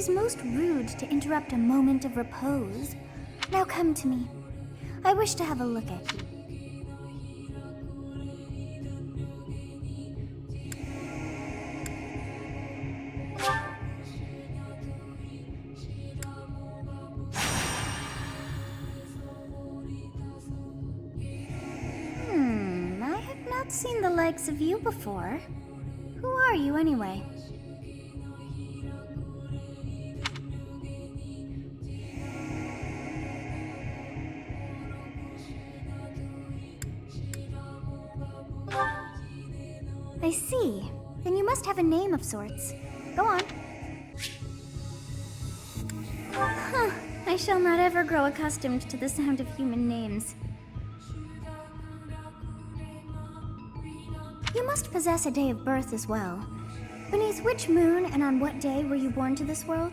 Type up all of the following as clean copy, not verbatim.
is most rude to interrupt a moment of repose. Now come to me. I wish to have a look at you. I have not seen the likes of you before. Who are you anyway? I see. Then you must have a name of sorts. Go on. Huh. I shall not ever grow accustomed to the sound of human names. You must possess a day of birth as well. Beneath which moon and on what day were you born to this world?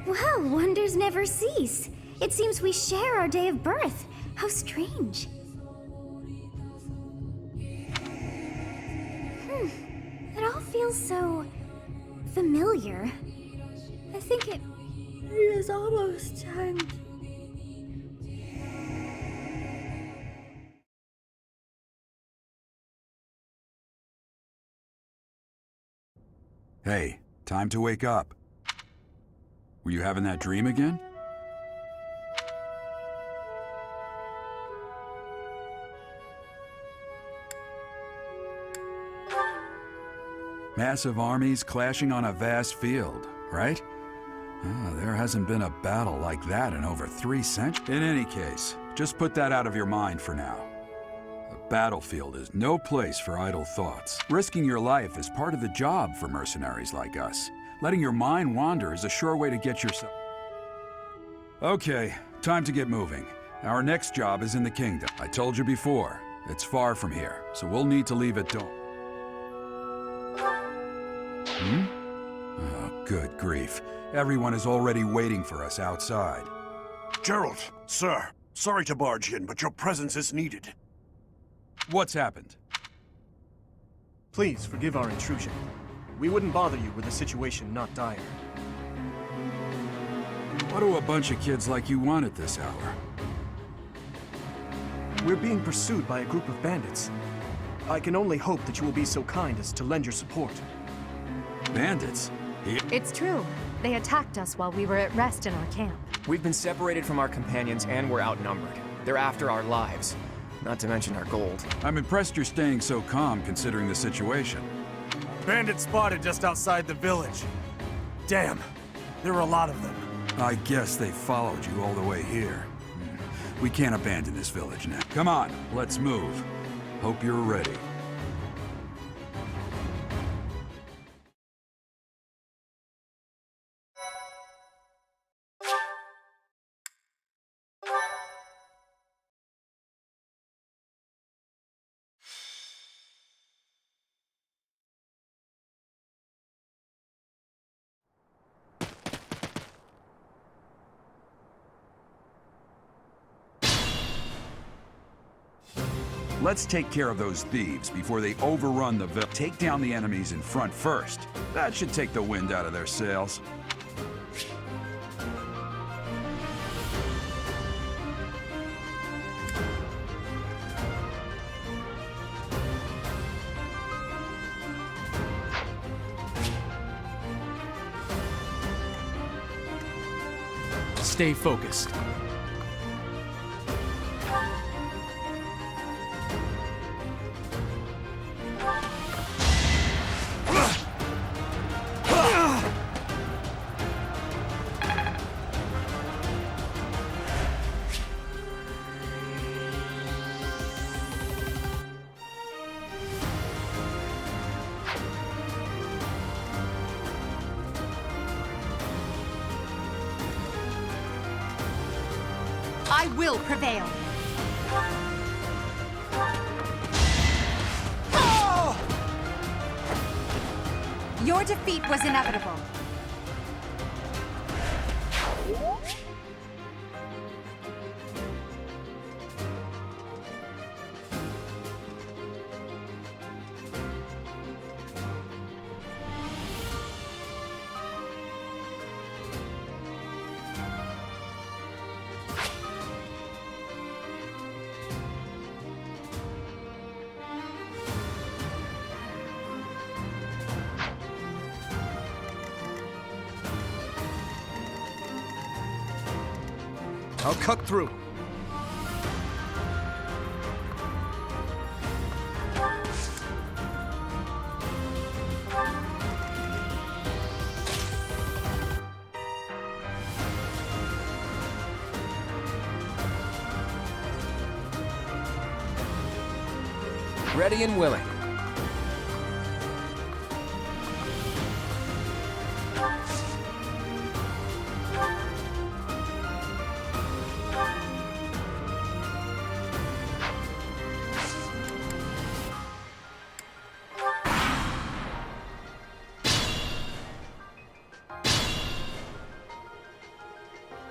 Well, wonders never cease. It seems we share our day of birth. How strange. It all feels so familiar. I think it is almost time. Hey, time to wake up. Were you having that dream again? Massive armies clashing on a vast field, right? There hasn't been a battle like that in over 3 centuries. In any case, just put that out of your mind for now. A battlefield is no place for idle thoughts. Risking your life is part of the job for mercenaries like us. Letting your mind wander is a sure way to get yourself... Okay, time to get moving. Our next job is in the kingdom. I told you before, it's far from here, so we'll need to leave at dawn. Oh, good grief. Everyone is already waiting for us outside. Gerald, sir, sorry to barge in, but your presence is needed. What's happened? Please forgive our intrusion. We wouldn't bother you were the situation not dire. What do a bunch of kids like you want at this hour? We're being pursued by a group of bandits. I can only hope that you will be so kind as to lend your support. Bandits? It's true. They attacked us while we were at rest in our camp. We've been separated from our companions and we're outnumbered. They're after our lives, not to mention our gold. I'm impressed you're staying so calm considering the situation. Bandits spotted just outside the village. Damn, there are a lot of them. I guess they followed you all the way here. We can't abandon this village now. Come on, let's move. Hope you're ready. Let's take care of those thieves before they overrun the village. Take down the enemies in front first. That should take the wind out of their sails. Stay focused. I will prevail. Your defeat was inevitable. I'll cut through. Ready and willing.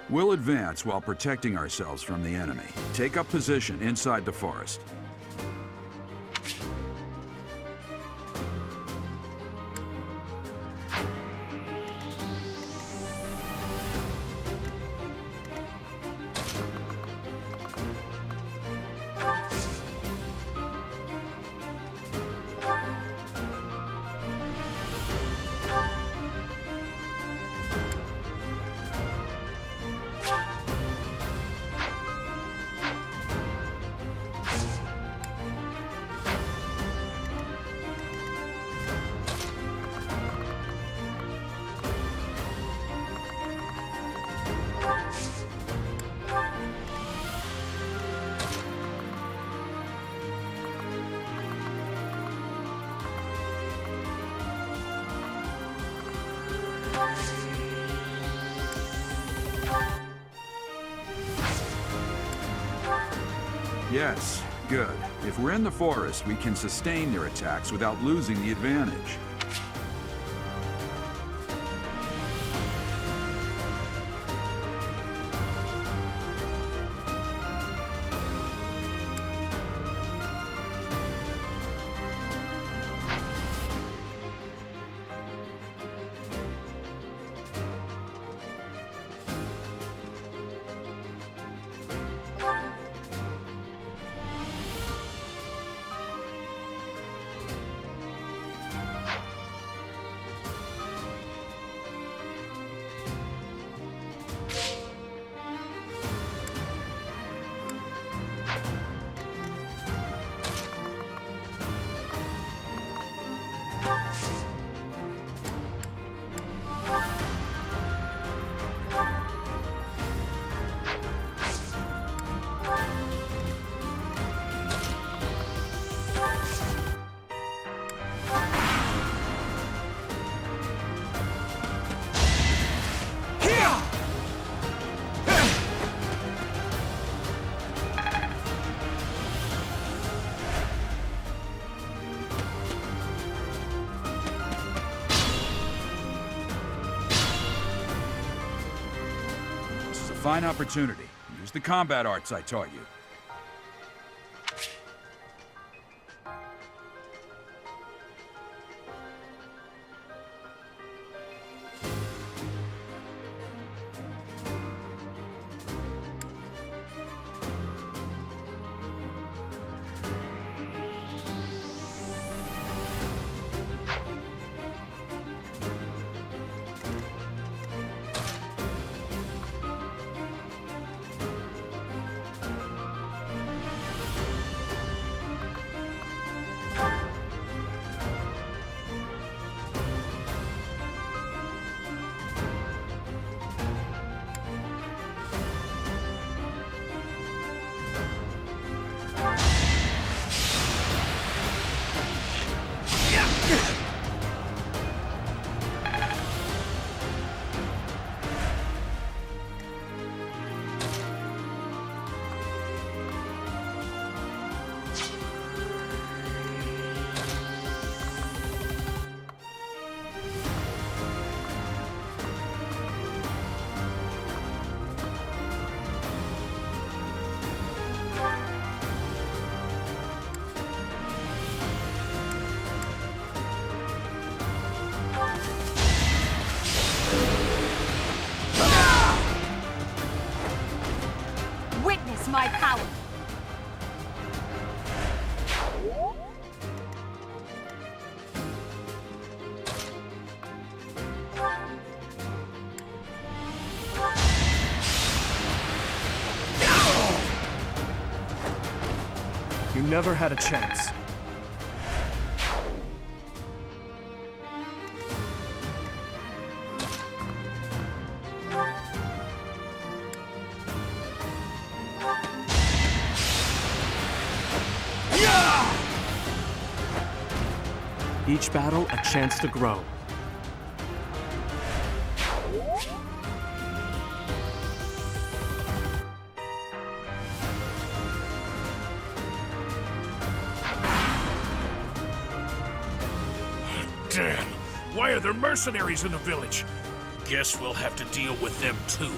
We'll advance while protecting ourselves from the enemy. Take up position inside the forest. Yes, good. If we're in the forest, we can sustain their attacks without losing the advantage. Fine opportunity. Use the combat arts I taught you. You never had a chance. Each battle, a chance to grow. Damn! Why are there mercenaries in the village? Guess we'll have to deal with them too.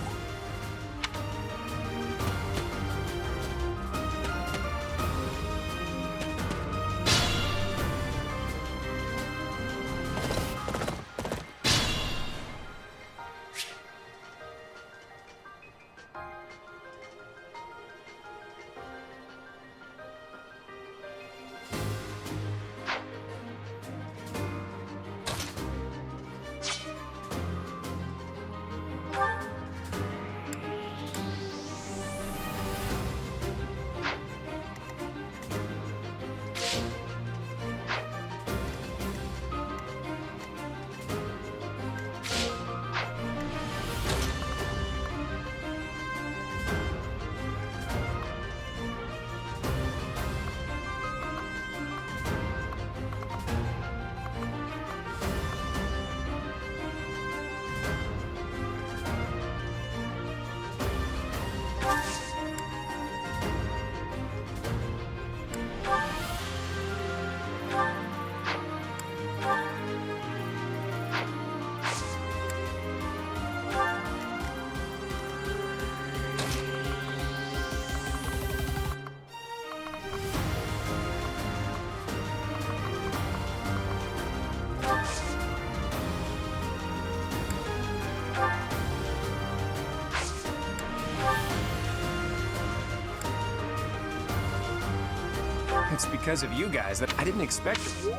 It's because of you guys that I didn't expect it.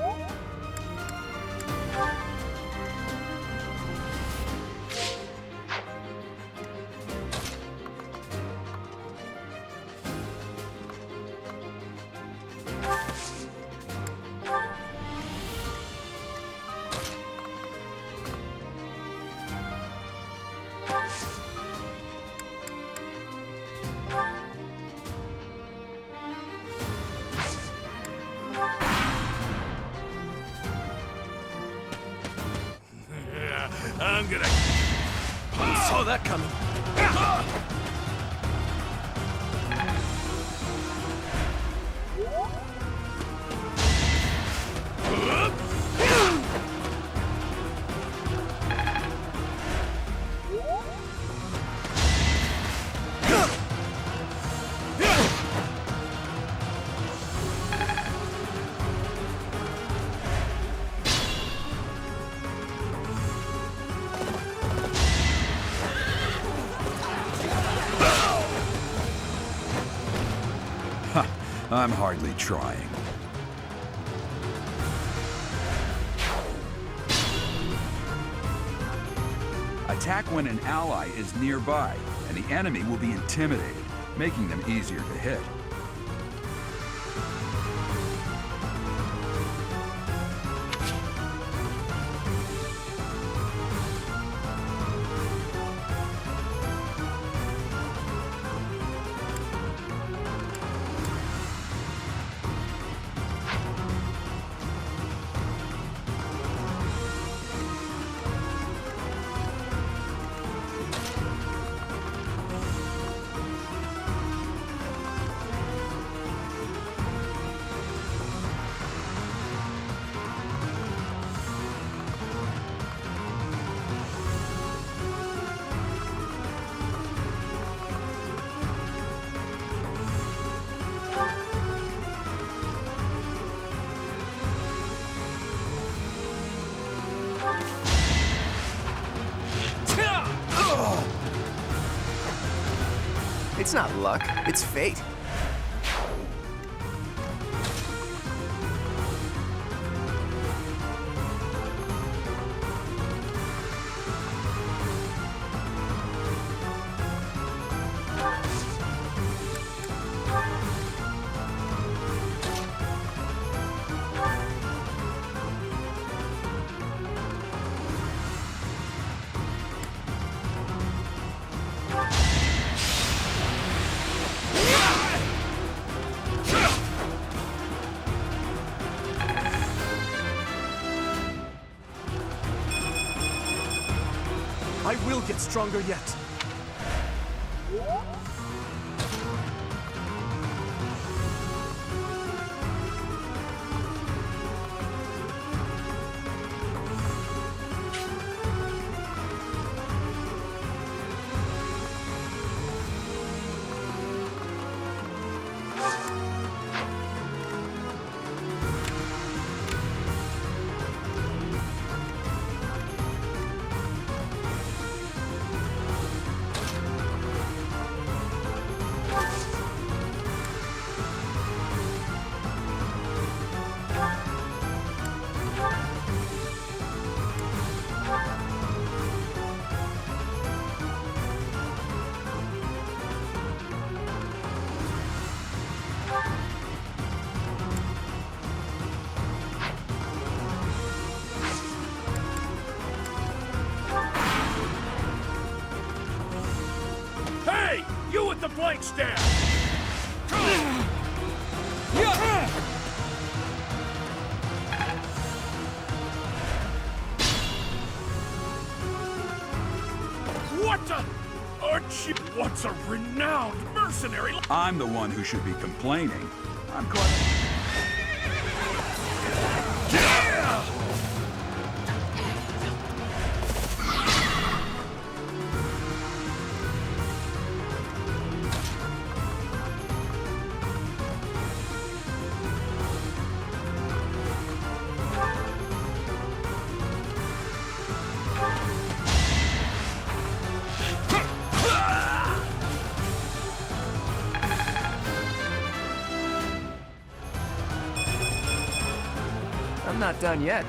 I'm gonna... Saw that coming. I'm hardly trying. Attack when an ally is nearby, and the enemy will be intimidated, making them easier to hit. It's not luck, it's fate. I will get stronger yet. Hey! You with the blank stab! What the? Aren't you? What's a renowned mercenary? I'm the one who should be complaining. I'm quite... I'm not done yet.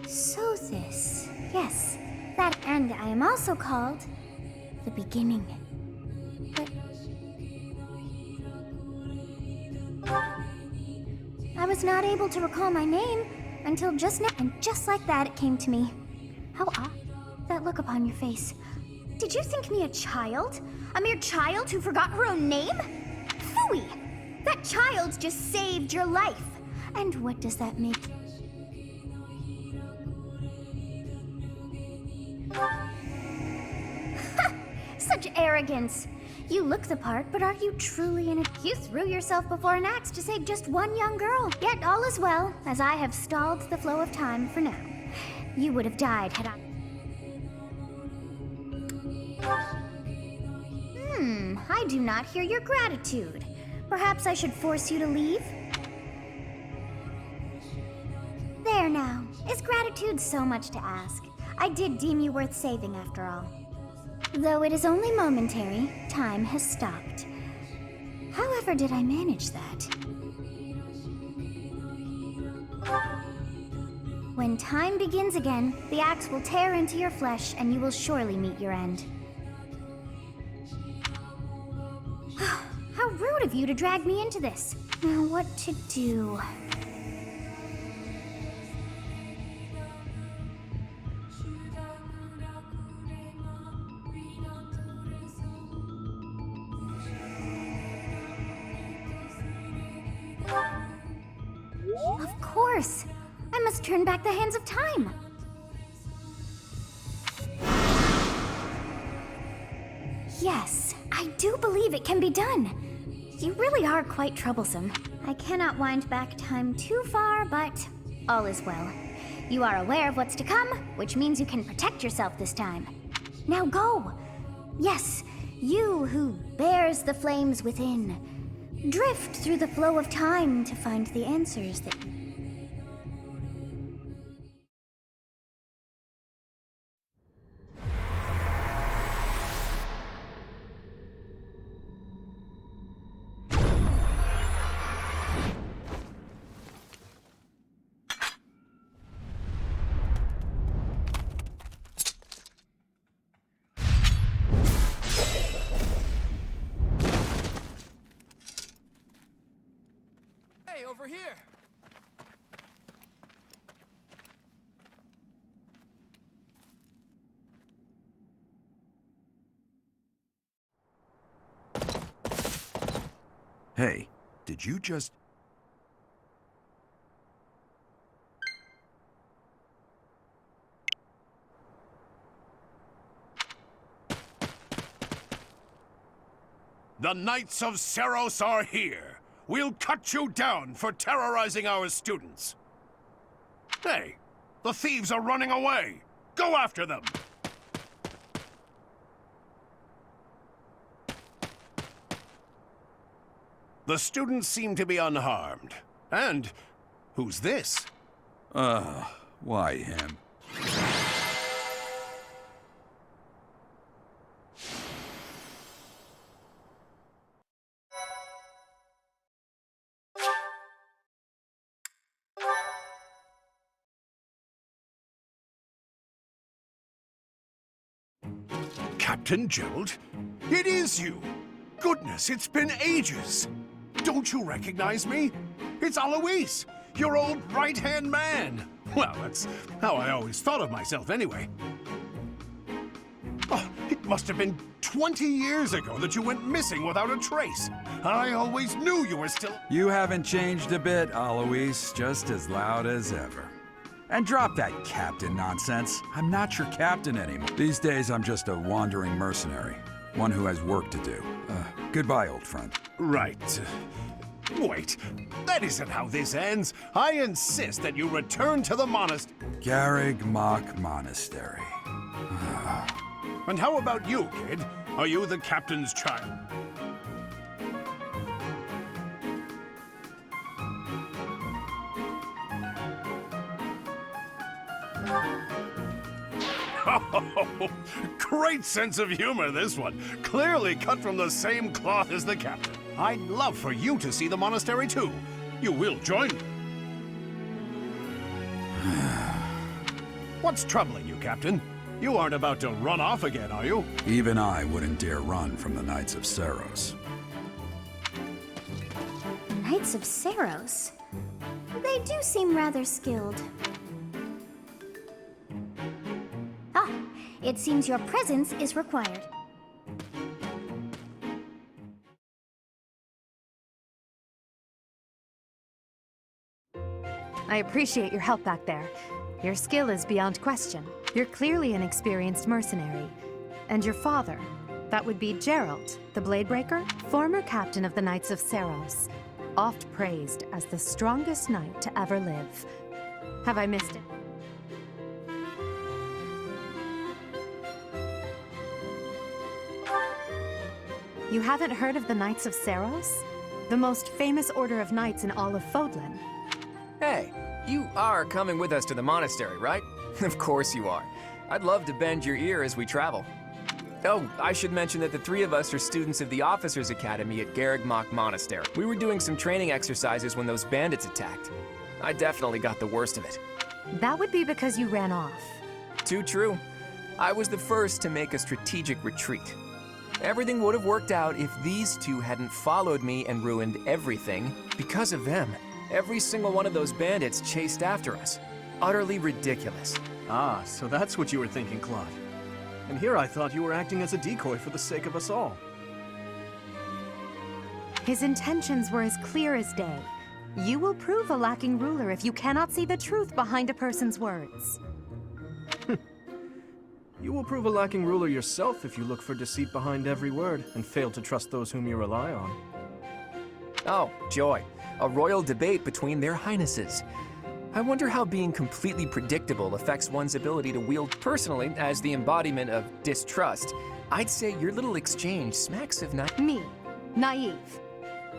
So this, yes, that, and I am also called the beginning. But I was not able to recall my name until just now, and just like that it came to me. How odd, that look upon your face. Did you think me a child? A mere child who forgot her own name? Phooey! That child just saved your life. And what does that make? Such arrogance! You look the part, but are you truly in it? You threw yourself before an axe to save just one young girl. Yet all is well, as I have stalled the flow of time for now. You would have died had I... I do not hear your gratitude. Perhaps I should force you to leave? There now. Is gratitude so much to ask? I did deem you worth saving after all. Though it is only momentary, time has stopped. However did I manage that? When time begins again, the axe will tear into your flesh and you will surely meet your end. How rude of you to drag me into this. Now what to do? Of course! I must turn back the hands of time! Yes, I do believe it can be done. You really are quite troublesome. I cannot wind back time too far, but all is well. You are aware of what's to come, which means you can protect yourself this time. Now go! Yes, you who bears the flames within. Drift through the flow of time to find the answers that... Hey, over here! Hey, did you just... The Knights of Seros are here. We'll cut you down for terrorizing our students. Hey, the thieves are running away. Go after them. The students seem to be unharmed. And who's this? Why him? Captain Gerald? It is you! Goodness, it's been ages! Don't you recognize me? It's Alois, your old right-hand man! Well, that's how I always thought of myself anyway. Oh, it must have been 20 years ago that you went missing without a trace. I always knew you were still... You haven't changed a bit, Alois. Just as loud as ever. And drop that captain nonsense. I'm not your captain anymore. These days, I'm just a wandering mercenary. One who has work to do. Goodbye, old friend. Right. Wait, that isn't how this ends. I insist that you return to the monastery. Garreg Mach Monastery. And how about you, kid? Are you the captain's child? Oh, great sense of humor, this one. Clearly cut from the same cloth as the captain. I'd love for you to see the monastery, too. You will join me. What's troubling you, Captain? You aren't about to run off again, are you? Even I wouldn't dare run from the Knights of Seros. Knights of Seros? They do seem rather skilled. Ah, it seems your presence is required. I appreciate your help back there. Your skill is beyond question. You're clearly an experienced mercenary. And your father, that would be Gerald, the Bladebreaker, former captain of the Knights of Seros, oft praised as the strongest knight to ever live. Have I missed it? You haven't heard of the Knights of Seros? The most famous order of knights in all of Fodlan. Hey, you are coming with us to the monastery, right? Of course you are. I'd love to bend your ear as we travel. Oh, I should mention that the three of us are students of the Officers' Academy at Garreg Mach Monastery. We were doing some training exercises when those bandits attacked. I definitely got the worst of it. That would be because you ran off. Too true. I was the first to make a strategic retreat. Everything would have worked out if these two hadn't followed me and ruined everything because of them. Every single one of those bandits chased after us. Utterly ridiculous. Ah, so that's what you were thinking, Claude. And here I thought you were acting as a decoy for the sake of us all. His intentions were as clear as day. You will prove a lacking ruler if you cannot see the truth behind a person's words. You will prove a lacking ruler yourself if you look for deceit behind every word and fail to trust those whom you rely on. Oh, joy. A royal debate between their highnesses. I wonder how being completely predictable affects one's ability to wield. Personally, as the embodiment of distrust, I'd say your little exchange smacks of Me, naive.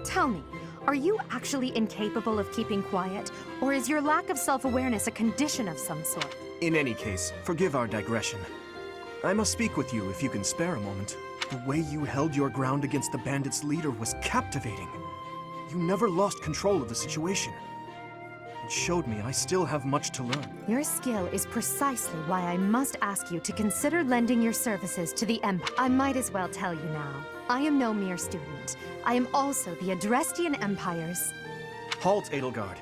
Tell me, are you actually incapable of keeping quiet, or is your lack of self-awareness a condition of some sort? In any case, forgive our digression. I must speak with you if you can spare a moment. The way you held your ground against the bandits' leader was captivating. You never lost control of the situation. It showed me I still have much to learn. Your skill is precisely why I must ask you to consider lending your services to the Empire. I might as well tell you now. I am no mere student. I am also the Adrestian Empire's... Halt, Edelgard.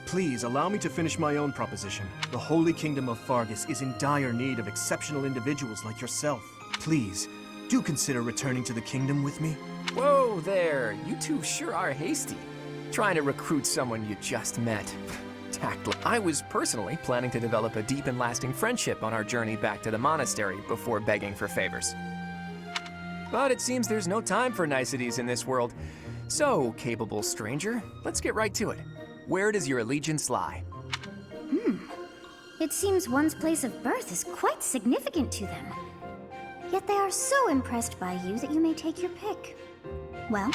Please allow me to finish my own proposition. The Holy Kingdom of Fargus is in dire need of exceptional individuals like yourself. Please, do consider returning to the kingdom with me. Whoa there, you two sure are hasty. Trying to recruit someone you just met. Tactless. I was personally planning to develop a deep and lasting friendship on our journey back to the monastery before begging for favors. But it seems there's no time for niceties in this world. So, capable stranger, let's get right to it. Where does your allegiance lie? It seems one's place of birth is quite significant to them. Yet they are so impressed by you that you may take your pick. Well?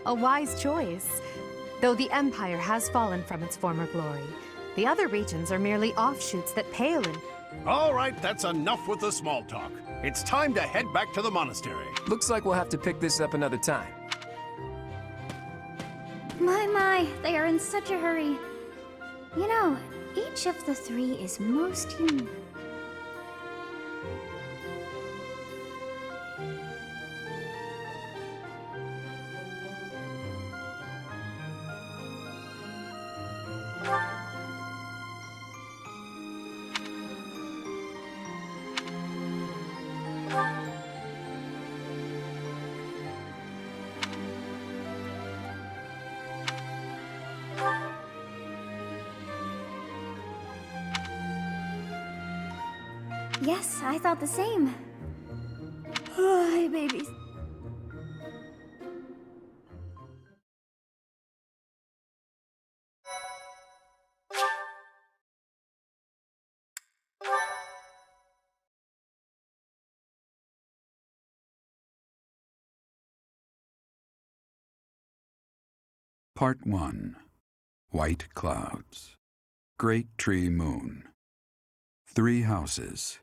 A wise choice. Though the Empire has fallen from its former glory, the other regions are merely offshoots that pale in... All right, that's enough with the small talk. It's time to head back to the monastery. Looks like we'll have to pick this up another time. My, they are in such a hurry. You know, each of the three is most unique. Yes, I thought the same. Oh, hey, babies. Part 1. White Clouds. Great Tree Moon. 3 houses.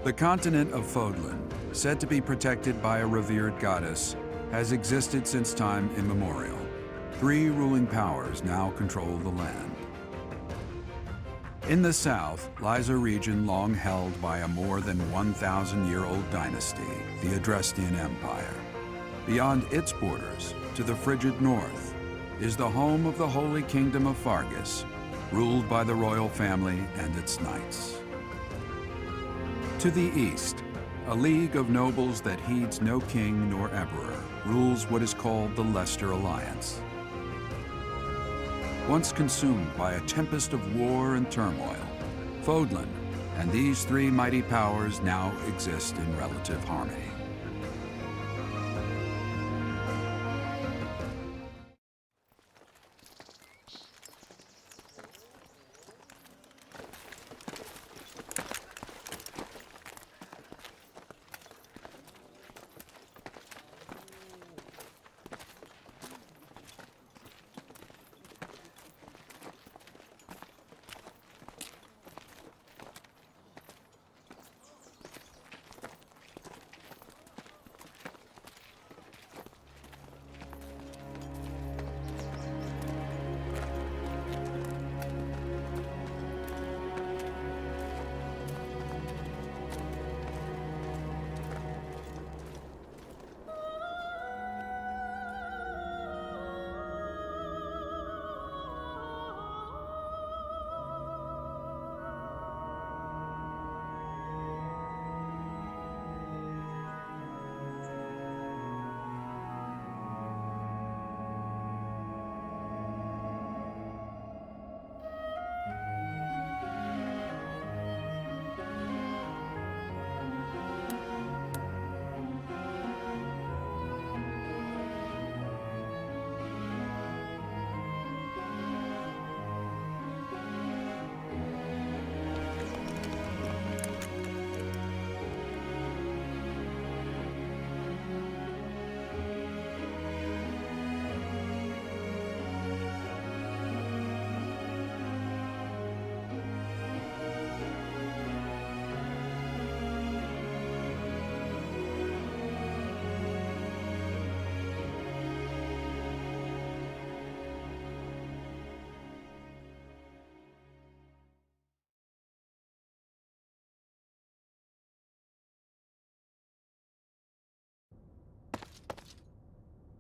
The continent of Fodlan, said to be protected by a revered goddess, has existed since time immemorial. 3 ruling powers now control the land. In the south lies a region long held by a more than 1,000-year-old dynasty, the Adrestian Empire. Beyond its borders, to the frigid north, is the home of the Holy Kingdom of Fargus, ruled by the royal family and its knights. To the east, a league of nobles that heeds no king nor emperor rules what is called the Leicester Alliance. Once consumed by a tempest of war and turmoil, Fodlan and these 3 mighty powers now exist in relative harmony.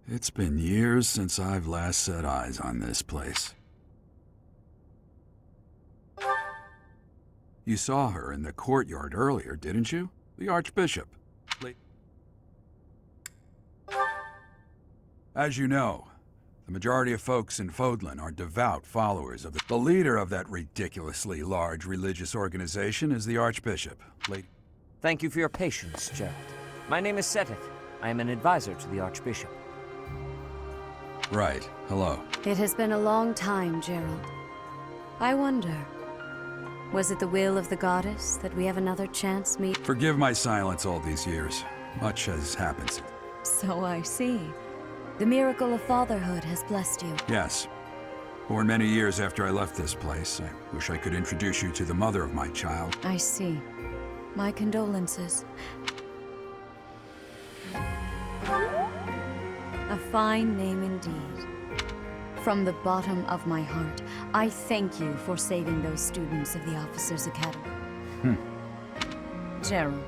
It's been years since I've last set eyes on this place. You saw her in the courtyard earlier, didn't you? The Archbishop. As you know, the majority of folks in Fodlan are devout followers of the leader of that ridiculously large religious organization is the Archbishop. Thank you for your patience, Gerald. My name is Seteth. I am an advisor to the Archbishop. Right. Hello. It has been a long time, Gerald. I wonder, was it the will of the goddess that we have another chance meet? Forgive my silence all these years. Much has happened. So I see. The miracle of fatherhood has blessed you. Yes. Born many years after I left this place, I wish I could introduce you to the mother of my child. I see. My condolences. A fine name indeed. From the bottom of my heart, I thank you for saving those students of the Officers' Academy. Gerald,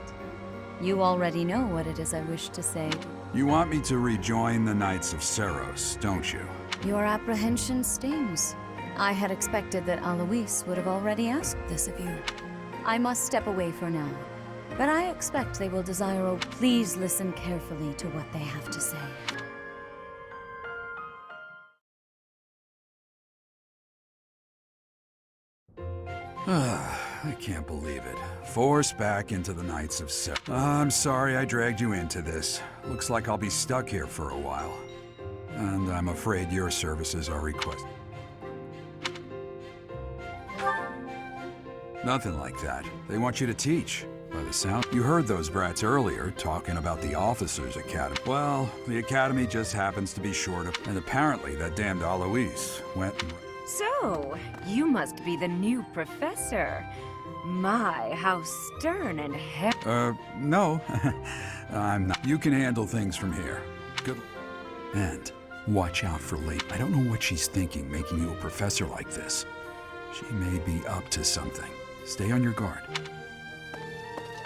you already know what it is I wish to say. You want me to rejoin the Knights of Seros, don't you? Your apprehension stings. I had expected that Alois would have already asked this of you. I must step away for now, but I expect they will desire. Oh, please listen carefully to what they have to say. I can't believe it. Forced back into the Knights of Seros. I'm sorry I dragged you into this. Looks like I'll be stuck here for a while. And I'm afraid your services are requested. Nothing like that. They want you to teach. By the sound, you heard those brats earlier talking about the Officers' Academy. Well, the Academy just happens to be short of, and apparently that damned Alois went and... So, you must be the new professor. My, how stern and No. I'm not. You can handle things from here. Good. And watch out for late. I don't know what she's thinking, making you a professor like this. She may be up to something. Stay on your guard.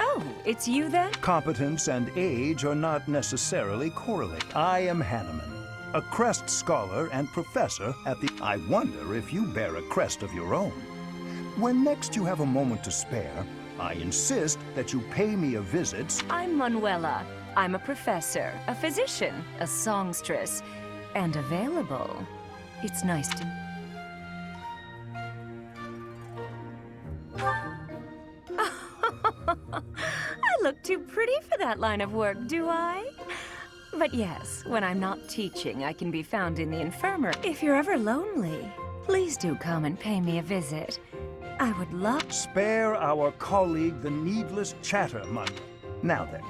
Oh, it's you then? Competence and age are not necessarily correlated. I am Hanneman, a crest scholar and professor at the... I wonder if you bear a crest of your own. When next you have a moment to spare, I insist that you pay me a visit. I'm Manuela. I'm a professor, a physician, a songstress, and available. It's nice to... I look too pretty for that line of work, do I? But yes, when I'm not teaching, I can be found in the infirmary. If you're ever lonely, please do come and pay me a visit. I would love... Spare our colleague the needless chatter, Manuel. Now then,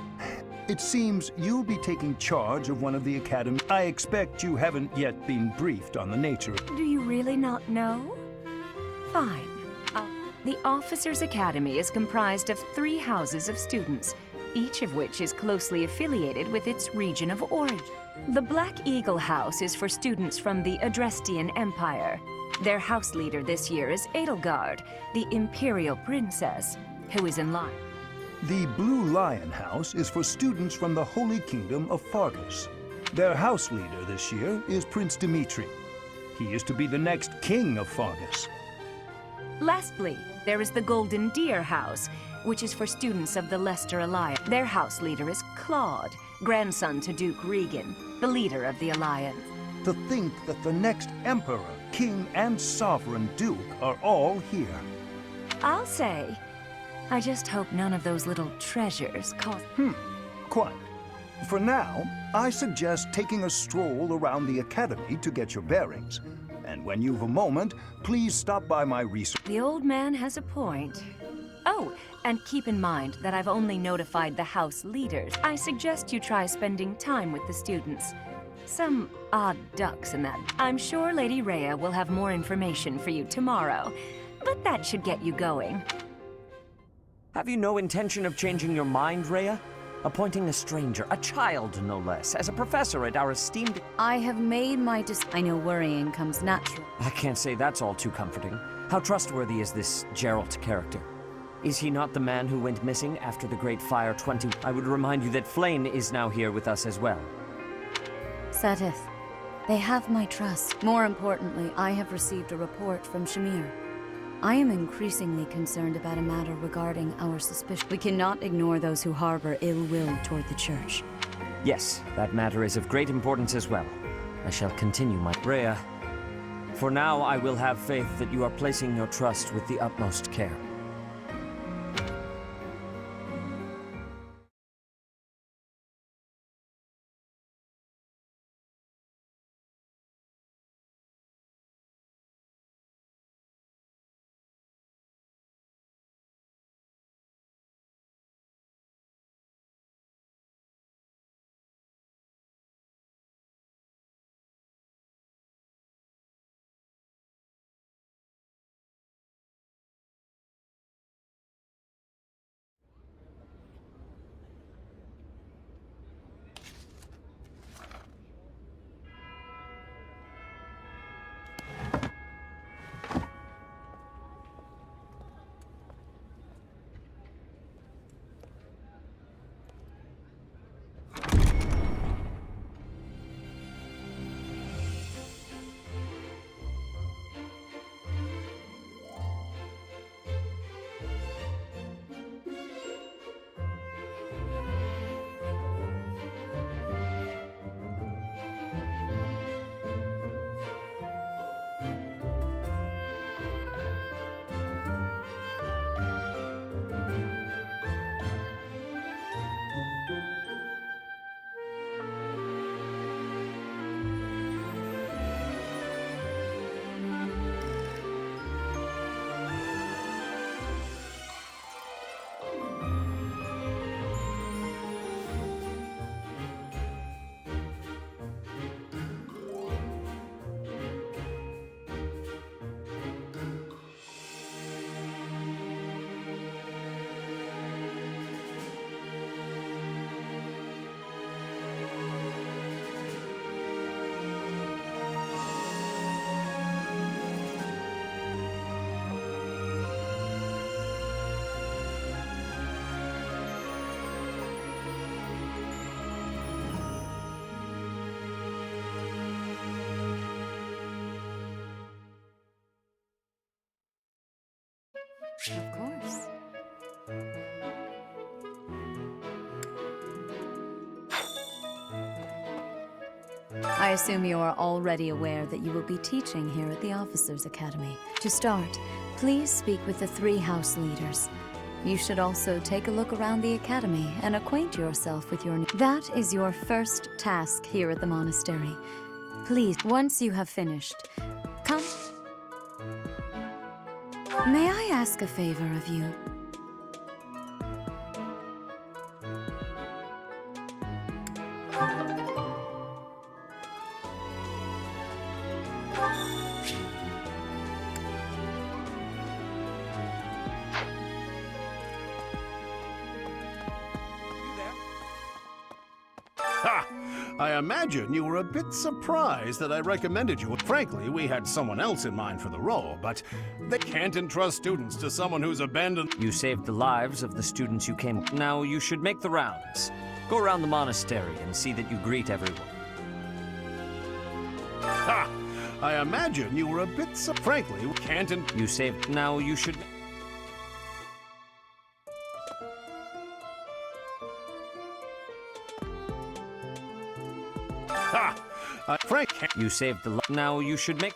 it seems you'll be taking charge of one of the academy. I expect you haven't yet been briefed on the nature. Do you really not know? Fine. The Officers' Academy is comprised of 3 houses of students, each of which is closely affiliated with its region of origin. The Black Eagle House is for students from the Adrestian Empire. Their house leader this year is Edelgard, the Imperial Princess, who is in line. The Blue Lion House is for students from the Holy Kingdom of Fargus. Their house leader this year is Prince Dimitri. He is to be the next king of Fargus. Lastly, there is the Golden Deer House, which is for students of the Leicester Alliance. Their house leader is Claude, grandson to Duke Regan, the leader of the Alliance. To think that the next emperor, king, and sovereign duke are all here. I'll say, I just hope none of those little treasures cost... Quite. For now, I suggest taking a stroll around the academy to get your bearings. And when you've a moment, please stop by my research. The old man has a point. Oh, and keep in mind that I've only notified the house leaders. I suggest you try spending time with the students. Some odd ducks in that. I'm sure Lady Rhea will have more information for you tomorrow, but that should get you going. Have you no intention of changing your mind, Rhea? Appointing a stranger, a child no less, as a professor at our esteemed... I have made my I know worrying comes natural. I can't say that's all too comforting. How trustworthy is this Geralt character? Is he not the man who went missing after the Great Fire 20... I would remind you that Flane is now here with us as well. Setith, they have my trust. More importantly, I have received a report from Shamir. I am increasingly concerned about a matter regarding our suspicion. We cannot ignore those who harbor ill will toward the Church. Yes, that matter is of great importance as well. I shall continue my... Rhea, for now I will have faith that you are placing your trust with the utmost care. Of course. I assume you are already aware that you will be teaching here at the Officers' Academy. To start, please speak with the 3 house leaders. You should also take a look around the academy and acquaint yourself with your... That is your first task here at the monastery. Please, once you have finished, come... May I ask a favor of you? Ha! I imagine you were a bit surprised that I recommended you. Frankly, we had someone else in mind for the role, but they can't entrust students to someone who's abandoned... You saved the lives of the students you came... Now you should make the rounds. Go around the monastery and see that you greet everyone. Ha! I imagine you were a bit frankly, can't You saved... Now you should... Ha! Frank, You saved the... Now you should make...